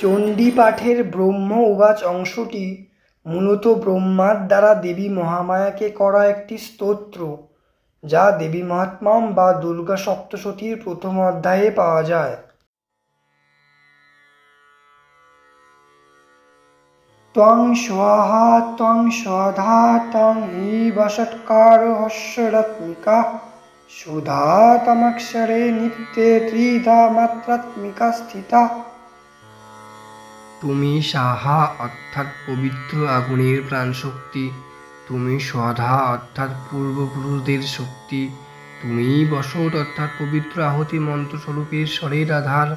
চণ্ডী পাঠের ব্রহ্ম উবাচ অংশটি মূলত ব্রহ্মার দ্বারা দেবী মহামায়াকে করা একটি স্তোত্র, যা দেবী মহাত্ম্যম বা দুর্গা সপ্তশতীর প্রথম অধ্যায়ে পাওয়া যায়। ত্বং স্বাহা ত্বং স্বধা ত্বং হি বষটকারো হস্যরত্মিকা সুধা তমক্ষরে নিত্যে ত্রিধা মাত্রাত্মিকা স্থিতা। তুমি সাহা অর্থাৎ পবিত্র আগুনের প্রাণশক্তি, তুমি স্বধা অর্থাৎ পূর্বপুরুষদের শক্তি, তুমি বসট অর্থাৎ পবিত্র আহুতি মন্ত্রস্বরূপের স্বরের আধার,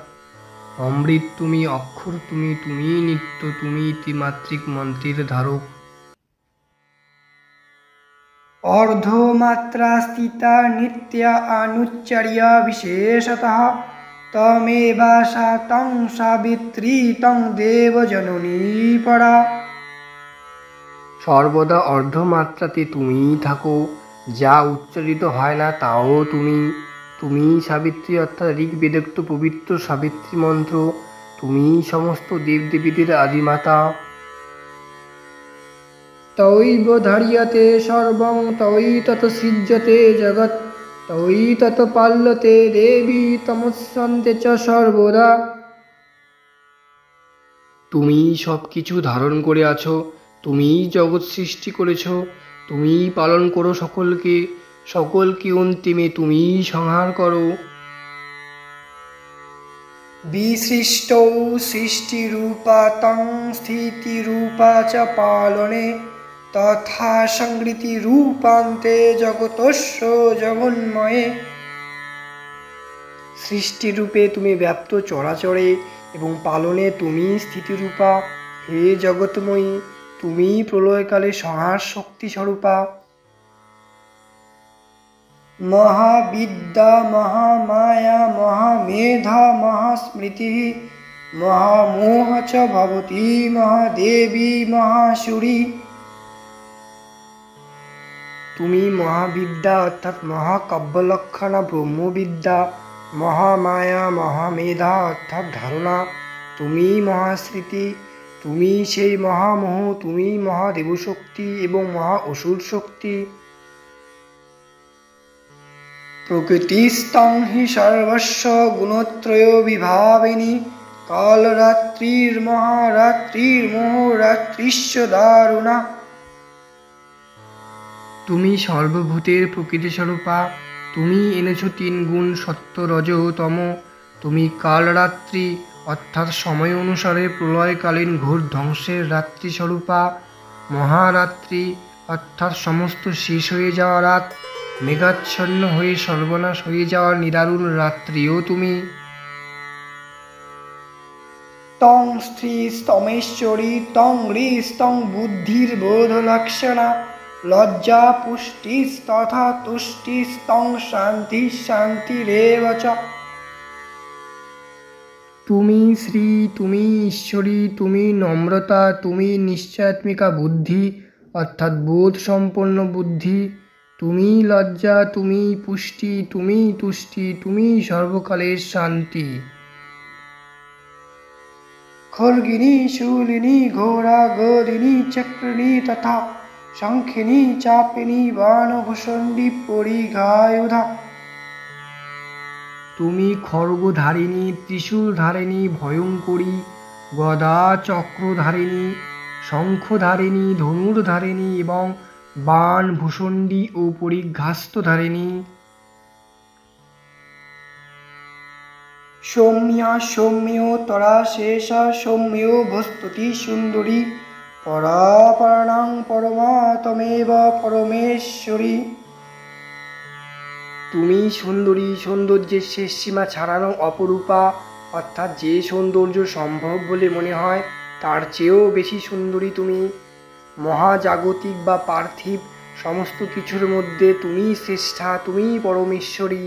অমৃত তুমি, অক্ষর তুমি, তুমি নিত্য, তুমি ত্রিমাত্রিক মন্ত্রের ধারক। অর্ধমাত্রা স্থিতা নিত্যা অনুচ্চার্য বিশেষতঃ তমেবাসা তং সাবিত্রী তং দেবজননী পরা। সর্বদা অর্ধমাত্রাতে তুমিই থাকো, যা উচ্চারিত হয় না তাও তুমি, তুমি সাবিত্রী অর্থাৎ ঋগ্বেদোক্ত পবিত্র সাবিত্রী মন্ত্র, তুমি সমস্ত দেবদেবীদের আদিমাতা। তৈব ধার্যতে সর্বং তৈ তত সৃজ্যতে জগৎ তৈ তত পাল্যতে দেবী তমস্যন্তে চ সর্বদা। তুমি সব কিছু ধারণ করে আছো, তুমি জগৎ সৃষ্টি করেছ, তুমি পালন করো সকলকে, সকলকে অন্তিমে তুমি সংহার করো। বিসৃষ্টৌ সৃষ্টিরূপা তং স্থিতিরূপা চ পালনে তথা সংহৃতিরূপান্তে জগতস্য জগন্ময়ে। সৃষ্টিরূপে তুমি ব্যাপ্ত চরাচরে এবং পালনে তুমি স্থিতিরূপা। হে জগৎময়ী, তুমি প্রলয়কালে সংহার শক্তি স্বরূপা। মহাবিদ্যা মহামায়া মহামেধা মহাস্মৃতি মহামোহ চ ভবতি মহাদেবী মহাসুরী। তুমি মহাবিদ্যা অর্থাৎ মহাকাব্যলক্ষণা ব্রহ্মবিদ্যা, মহামায়া মহামেধা অর্থাৎ ধারণা, তুমি মহাস্মৃতি, তুমি সেই মহামোহ, তুমি মহাদেবশক্তি এবং মহা অসুর শক্তি। প্রকৃতিস্তং হি সর্বস্ব গুণত্রয় বিভাবিনী কালরাত্রির্মহারাত্রির্মোহরাত্রিশ্চ দারুণা। তুমি সর্বভূতের প্রকৃতি স্বরূপা, তুমি এনেছো 3 গুণ সত্য রজ তম, তুমি কালরাত্রি অর্থাৎ সময় অনুসারে প্রলয়কালীন ঘোর ধ্বংসের রাত্রি স্বরূপা, মহারাত্রি অর্থাৎ সমস্ত শেষ হয়ে যাওয়া রাত, মেঘাচ্ছন্ন হয়ে সর্বনাশ হয়ে যাওয়া নিদারুণ রাত্রিও তুমি। তং স্ত্রীস্তমেশ্বরী তং হ্রীস্তং বুদ্ধির বোধলক্ষণা লজ্জা পুষ্টিস্তথা তুষ্টিস্তং শান্তি শান্তিরেব চ। তুমি শ্রী, তুমি ঈশ্বরী, তুমি নম্রতা, তুমি নিশ্চয়াত্মিকা বুদ্ধি অর্থাৎ বোধ সম্পন্ন বুদ্ধি, তুমি লজ্জা, তুমি পুষ্টি, তুমি তুষ্টি, তুমি সর্বকালের শান্তি। খর্গিনী শূলিনী ঘোরা গদিনী চক্রিণী তথা শঙ্খিনী চাপিনী বাণভূষণ্ডী পরিঘায়ুধা। তুমি খড়গধারিণী, ত্রিশূলধারিণী, ভয়ঙ্করী, গদা চক্রধারিণী, শঙ্খধারিণী, ধনুর্ধারিণী এবং বাণ ভূষণ্ডী ও পরিঘাস্তধারিণী। সৌম্যা সৌম্যোতরা শেষা সৌম্যো ভস্তুতি সুন্দরী পরাপরাণাং পরমা তমেব পরমেশ্বরী। তুমি সুন্দরী, সৌন্দর্যের শেষ সীমা ছাড়ানো অপরূপা অর্থাৎ যে সৌন্দর্য সম্ভব বলে মনে হয় তার চেয়েও বেশি সুন্দরী তুমি। মহাজাগতিক বা পার্থিব সমস্ত কিছুর মধ্যে তুমি শ্রেষ্ঠা, তুমি পরমেশ্বরী।